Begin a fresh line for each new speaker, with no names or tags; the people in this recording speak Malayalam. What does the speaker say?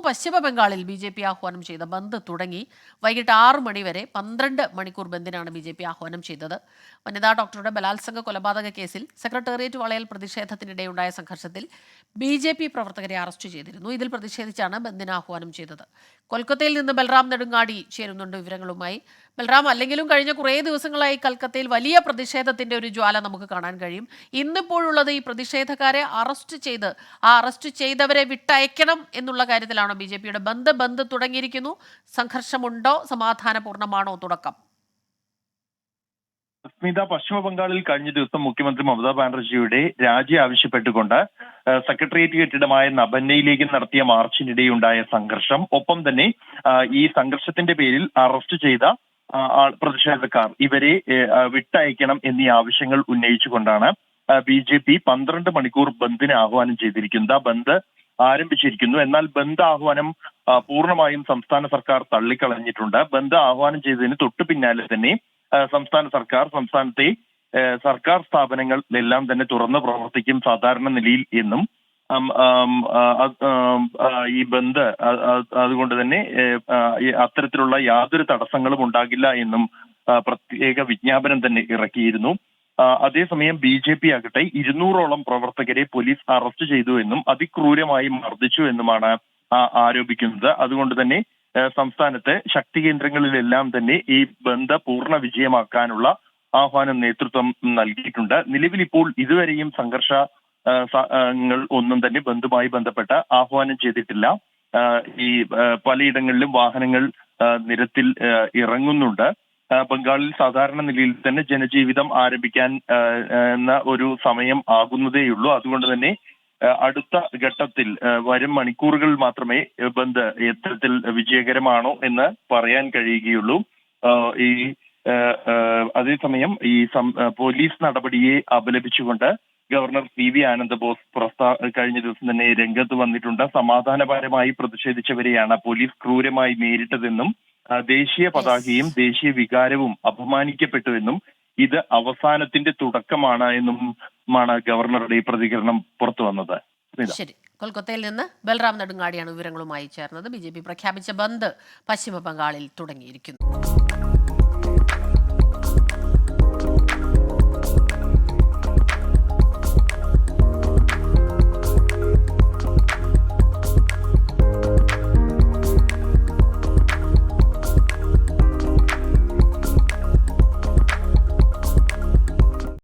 പശ്ചിമ ബംഗാളിൽ ബി.ജെ.പി ആഹ്വാനം ചെയ്ത ബന്ദ് തുടങ്ങി. വൈകിട്ട് 6 മണി വരെ 12 മണിക്കൂർ ബന്ദിനാണ് ബി.ജെ.പി ആഹ്വാനം ചെയ്തത്. വനിതാ ഡോക്ടറുടെ ബലാത്സംഗ കൊലപാതക കേസിൽ സെക്രട്ടേറിയറ്റ് വളയൽ പ്രതിഷേധത്തിനിടെയുണ്ടായ സംഘർഷത്തിൽ ബി.ജെ.പി പ്രവർത്തകരെ അറസ്റ്റ് ചെയ്തിരുന്നു. ഇതിൽ പ്രതിഷേധിച്ചാണ് ബന്ദിന് ആഹ്വാനം ചെയ്തത്. കൊൽക്കത്തയിൽ നിന്ന് ബൽറാം നെടുങ്ങാടി ചേരുന്നുണ്ട് വിവരങ്ങളുമായി. ബൽറാം, അല്ലെങ്കിലും കഴിഞ്ഞ കുറേ ദിവസങ്ങളായി കൽക്കത്തയിൽ വലിയ പ്രതിഷേധത്തിന്റെ ഒരു ജ്വാല നമുക്ക് കാണാൻ കഴിയും. ഇന്നിപ്പോഴുള്ളത് ഈ പ്രതിഷേധക്കാരെ അറസ്റ്റ് ചെയ്തവരെ വിട്ടയക്കണം എന്നുള്ള കാര്യത്തിലാണോ ബി.ജെ.പിയുടെ ബന്ദ് തുടങ്ങിയിരിക്കുന്നു? സംഘർഷമുണ്ടോ? സമാധാനപൂർണ്ണമാണോ തുടക്കം?
സ്മിത, പശ്ചിമ ബംഗാളിൽ കഴിഞ്ഞ ദിവസം മുഖ്യമന്ത്രി മമതാ ബാനർജിയുടെ രാജി ആവശ്യപ്പെട്ടുകൊണ്ട് സെക്രട്ടേറിയറ്റ് കെട്ടിടമായ നബന്നയിലേക്ക് നടത്തിയ മാർച്ചിനിടെയുണ്ടായ സംഘർഷം, ഒപ്പം തന്നെ ഈ സംഘർഷത്തിന്റെ പേരിൽ അറസ്റ്റ് ചെയ്ത പ്രതിഷേധക്കാർ ഇവരെ വിട്ടയക്കണം എന്നീ ആവശ്യങ്ങൾ ഉന്നയിച്ചുകൊണ്ടാണ് ബി.ജെ.പി 12 മണിക്കൂർ ബന്ദിന് ആഹ്വാനം ചെയ്തിരിക്കുന്നത്. ബന്ദ് ആരംഭിച്ചിരിക്കുന്നു. എന്നാൽ ബന്ദ് ആഹ്വാനം പൂർണ്ണമായും സംസ്ഥാന സർക്കാർ തള്ളിക്കളഞ്ഞിട്ടുണ്ട്. ബന്ദ് ആഹ്വാനം ചെയ്തതിന് തൊട്ടു പിന്നാലെ തന്നെ സംസ്ഥാനത്തെ സർക്കാർ സ്ഥാപനങ്ങളിലെല്ലാം തന്നെ തുറന്ന് പ്രവർത്തിക്കും സാധാരണ നിലയിൽ എന്നും ഈ ബന്ദ് അതുകൊണ്ട് തന്നെ അത്തരത്തിലുള്ള യാതൊരു തടസ്സങ്ങളും ഉണ്ടാകില്ല എന്നും പ്രത്യേക വിജ്ഞാപനം തന്നെ ഇറക്കിയിരുന്നു. അതേസമയം ബി.ജെ.പി ആകട്ടെ 200ഓളം പ്രവർത്തകരെ പോലീസ് അറസ്റ്റ് ചെയ്തു എന്നും അതിക്രൂരമായി മർദ്ദിച്ചു എന്നുമാണ് ആരോപിക്കുന്നത്. അതുകൊണ്ട് തന്നെ സംസ്ഥാനത്ത് ശക്തി കേന്ദ്രങ്ങളിലെല്ലാം തന്നെ ഈ ബന്ദ് പൂർണ്ണ വിജയമാക്കാനുള്ള ആഹ്വാനം നേതൃത്വം നൽകിയിട്ടുണ്ട്. നിലവിൽ ഇപ്പോൾ ഇതുവരെയും സംഘർഷങ്ങൾ ഒന്നും തന്നെ ബന്ധുമായി ബന്ധപ്പെട്ട ആഹ്വാനം ചെയ്തിട്ടില്ല. ഈ പലയിടങ്ങളിലും വാഹനങ്ങൾ നിരത്തിൽ ഇറങ്ങുന്നുണ്ട്. ബംഗാളിൽ സാധാരണ നിലയിൽ തന്നെ ജനജീവിതം ആരംഭിക്കാൻ ഒരു സമയം ആകുന്നതേയുള്ളൂ. അതുകൊണ്ട് തന്നെ അടുത്ത ഘട്ടത്തിൽ വരും മണിക്കൂറുകൾ മാത്രമേ ബന്ദ് എത്തരത്തിൽ വിജയകരമാണോ എന്ന് പറയാൻ കഴിയുകയുള്ളൂ. ഈ അതേസമയം ഈ പോലീസ് നടപടിയെ അപലപിച്ചുകൊണ്ട് ഗവർണർ പി.വി. ആനന്ദ ബോസ് കഴിഞ്ഞ ദിവസം തന്നെ രംഗത്ത് വന്നിട്ടുണ്ട്. സമാധാനപരമായി പ്രതിഷേധിച്ചവരെയാണ് പോലീസ് ക്രൂരമായി നേരിട്ടതെന്നും ദേശീയ പതാകയും ദേശീയ വികാരവും അപമാനിക്കപ്പെട്ടുവെന്നും ഇത് അവസാനത്തിന്റെ തുടക്കമാണ് എന്നുമാണ് ഗവർണറുടെ പ്രതികരണം പുറത്തു വന്നത്.
ശരി, കൊൽക്കത്തയിൽ നിന്ന് ബൽറാം നെടുങ്ങാടിയാണ് വിവരങ്ങളുമായി ചേർന്നത്. ബി.ജെ.പി പ്രഖ്യാപിച്ച ബന്ദ് പശ്ചിമ ബംഗാളിൽ തുടങ്ങിയിരിക്കുന്നു.